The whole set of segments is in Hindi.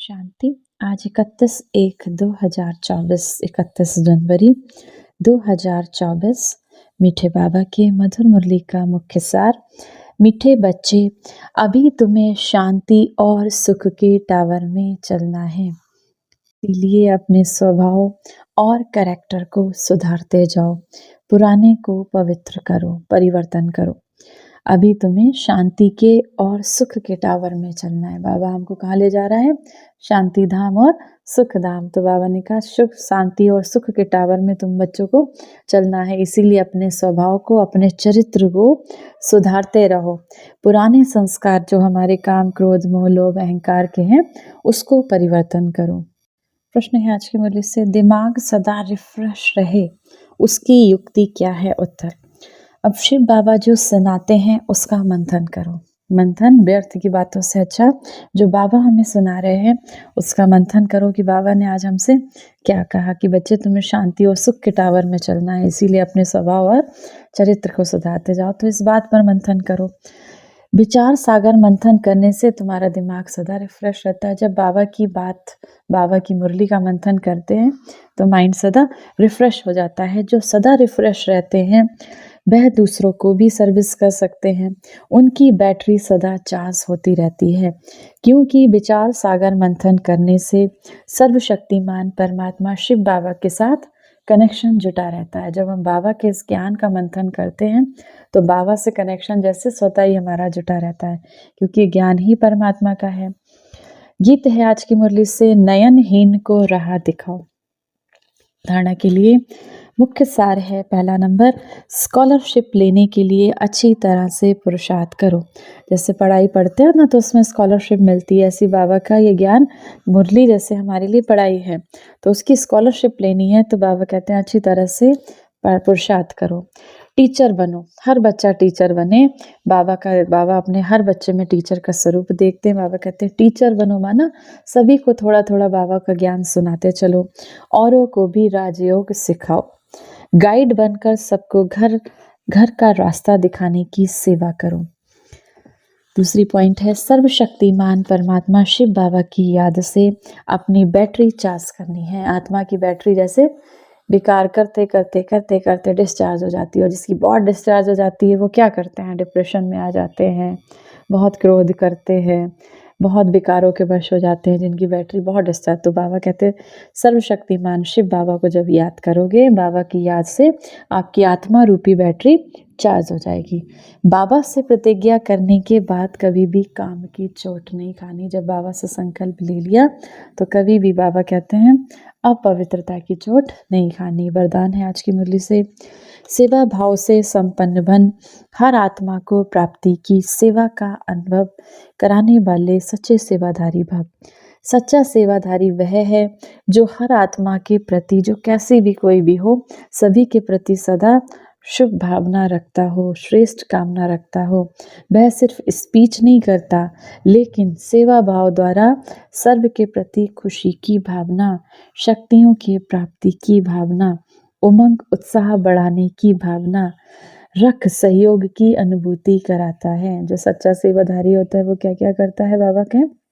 शांति। आज 31 जनवरी 2024। मीठे बाबा के मधुर मुरली का मुख्य सार। मीठे बच्चे, अभी तुम्हें शांति और सुख के टावर में चलना है, इसलिए अपने स्वभाव और कैरेक्टर को सुधारते जाओ, पुराने को पवित्र करो, परिवर्तन करो। अभी तुम्हें शांति के और सुख के टावर में चलना है। बाबा हमको कहाँ ले जा रहा है? शांति धाम और सुख धाम। तो बाबा ने कहा सुख, शांति और सुख के टावर में तुम बच्चों को चलना है, इसीलिए अपने स्वभाव को, अपने चरित्र को सुधारते रहो। पुराने संस्कार जो हमारे काम, क्रोध, मोह, लोभ, अहंकार के हैं, उसको परिवर्तन करो। प्रश्न है आज की मुरली से, दिमाग सदा रिफ्रेश रहे उसकी युक्ति क्या है? उत्तर, अब शिव बाबा जो सुनाते हैं उसका मंथन करो। मंथन व्यर्थ की बातों से अच्छा जो बाबा हमें सुना रहे हैं उसका मंथन करो कि बाबा ने आज हमसे क्या कहा कि बच्चे तुम्हें शांति और सुख के टावर में चलना है, इसीलिए अपने स्वभाव और चरित्र को सुधारते जाओ। तो इस बात पर मंथन करो। विचार सागर मंथन करने से तुम्हारा दिमाग सदा रिफ्रेश रहता है। जब बाबा की बात, बाबा की मुरली का मंथन करते हैं तो माइंड सदा रिफ्रेश हो जाता है। जो सदा रिफ्रेश रहते हैं वह दूसरों को भी सर्विस कर सकते हैं, उनकी बैटरी सदा चार्ज होती रहती है, क्योंकि विचार सागर मंथन करने से सर्वशक्तिमान परमात्मा शिव बाबा के साथ कनेक्शन जुटा रहता है। जब हम बाबा के इस ज्ञान का मंथन करते हैं तो बाबा से कनेक्शन जैसे स्वतः ही हमारा जुटा रहता है, क्योंकि ज्ञान ही परमात्मा का है। गीत है आज की मुरली से, नयनहीन को राह दिखाओ। धारणा के लिए मुख्य सार है, पहला नंबर, स्कॉलरशिप लेने के लिए अच्छी तरह से पुरुषार्थ करो। जैसे पढ़ाई पढ़ते हैं ना तो उसमें स्कॉलरशिप मिलती है, ऐसी बाबा का ये ज्ञान मुरली जैसे हमारे लिए पढ़ाई है, तो उसकी स्कॉलरशिप लेनी है तो बाबा कहते हैं अच्छी तरह से पुरुषार्थ करो। टीचर बनो, हर बच्चा टीचर बने। बाबा अपने हर बच्चे में टीचर का स्वरूप देखते हैं। बाबा कहते हैं टीचर बनो, माना सभी को थोड़ा थोड़ा बाबा का ज्ञान सुनाते चलो, औरों को भी राजयोग सिखाओ। गाइड बनकर सबको घर घर का रास्ता दिखाने की सेवा करो। दूसरी पॉइंट है, सर्वशक्तिमान परमात्मा शिव बाबा की याद से अपनी बैटरी चार्ज करनी है। आत्मा की बैटरी जैसे विकार करते करते करते करते डिस्चार्ज हो जाती है, और जिसकी बहुत डिस्चार्ज हो जाती है वो क्या करते हैं? डिप्रेशन में आ जाते हैं, बहुत क्रोध करते हैं, बहुत विकारों के वश हो जाते हैं, जिनकी बैटरी बहुत डिस्चार्ज। तो बाबा कहते हैं सर्वशक्तिमान शिव बाबा को जब याद करोगे, बाबा की याद से आपकी आत्मा रूपी बैटरी चार्ज हो जाएगी। बाबा से प्रतिज्ञा करने के बाद कभी भी काम की चोट नहीं खानी। जब बाबा से संकल्प ले लिया तो कभी भी बाबा कहते हैं अपवित्रता की चोट नहीं खानी। वरदान है आज की मुरली से, सेवा भाव से संपन्न बन हर आत्मा को प्राप्ति की सेवा का अनुभव कराने वाले सच्चे सेवाधारी भव। सच्चा सेवाधारी वह है जो हर आत्मा के प्रति, जो कैसी भी कोई भी हो, सभी के प्रति सदा शुभ भावना रखता हो, श्रेष्ठ कामना रखता हो। वह सिर्फ स्पीच नहीं करता, लेकिन सेवा भाव द्वारा सर्व के प्रति खुशी की भावना, शक्तियों की प्राप्ति की भावना, उमंग उत्साह बढ़ाने की भावना रख सहयोग की अनुभूति कराता है। जो सच्चा सेवाधारी होता है वो क्या क्या करता है? बाबा के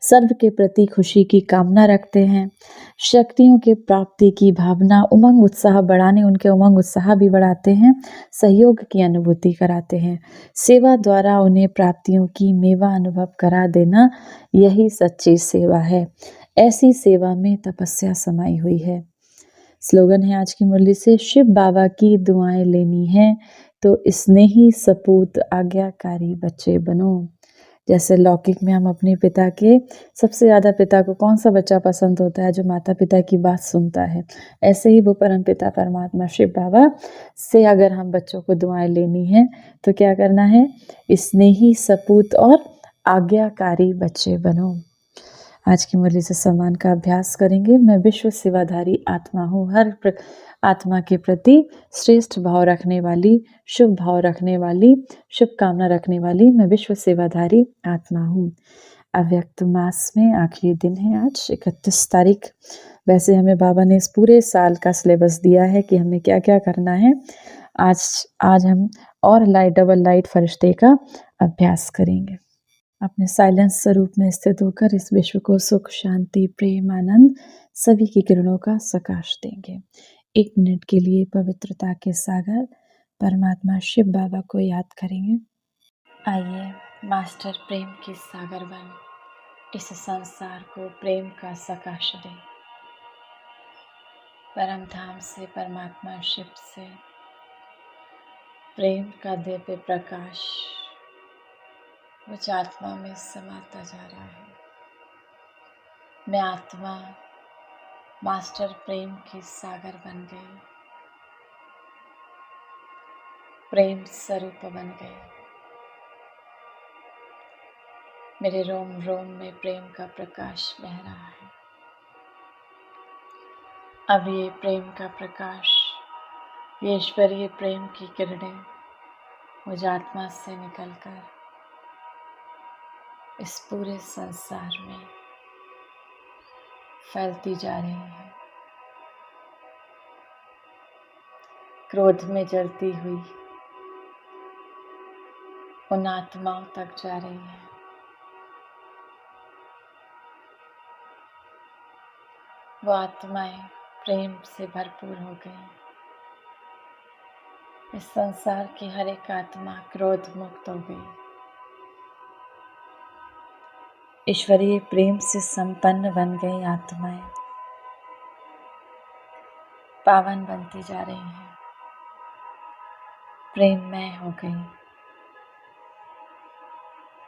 सर्व के प्रति खुशी की कामना रखते हैं, शक्तियों के प्राप्ति की भावना, उमंग उत्साह बढ़ाने, उनके उमंग उत्साह भी बढ़ाते हैं, सहयोग की अनुभूति कराते हैं। सेवा द्वारा उन्हें प्राप्तियों की मेवा अनुभव करा देना, यही सच्ची सेवा है। ऐसी सेवा में तपस्या समाई हुई है। स्लोगन है आज की मुरली से, शिव बाबा की दुआएं लेनी है तो स्नेही सपूत आज्ञाकारी बच्चे बनो। जैसे लौकिक में हम अपने पिता के, सबसे ज़्यादा पिता को कौन सा बच्चा पसंद होता है? जो माता पिता की बात सुनता है। ऐसे ही वो परम पिता परमात्मा शिव बाबा से अगर हम बच्चों को दुआएं लेनी है तो क्या करना है? स्नेही सपूत और आज्ञाकारी बच्चे बनो। आज की मुरली से सम्मान का अभ्यास करेंगे। मैं विश्व सेवाधारी आत्मा हूँ, हर आत्मा के प्रति श्रेष्ठ भाव रखने वाली, शुभ भाव रखने वाली, शुभकामना रखने वाली मैं विश्व सेवाधारी आत्मा हूँ। अव्यक्त मास में आखिरी दिन है आज 31 तारीख। वैसे हमें बाबा ने इस पूरे साल का सिलेबस दिया है कि हमें क्या क्या करना है। आज हम और डबल लाइट फरिश्ते का अभ्यास करेंगे। अपने साइलेंस स्वरूप में स्थित होकर इस विश्व को सुख, शांति, प्रेम, आनंद सभी की किरणों का सकाश देंगे। 1 मिनट के लिए पवित्रता के सागर परमात्मा शिव बाबा को याद करेंगे। आइए मास्टर प्रेम के सागर बन इस संसार को प्रेम का सकाश दें। परम धाम से, परमात्मा शिव से प्रेम का दिव्य प्रकाश मुझ आत्मा में समाता जा रहा है। मैं आत्मा मास्टर प्रेम की सागर बन गई, प्रेम स्वरूप बन गई। मेरे रोम रोम में प्रेम का प्रकाश बह रहा है। अब ये प्रेम का प्रकाश, ये ईश्वरीय प्रेम की किरणें मुझ आत्मा से निकलकर इस पूरे संसार में फैलती जा रही है। क्रोध में जलती हुई उन आत्माओं तक जा रही है। वो आत्माएं प्रेम से भरपूर हो गई। इस संसार की हर एक आत्मा क्रोध मुक्त हो गई, ईश्वरीय प्रेम से संपन्न बन गई। आत्माएं पावन बनती जा रही हैं, प्रेममय हो गई।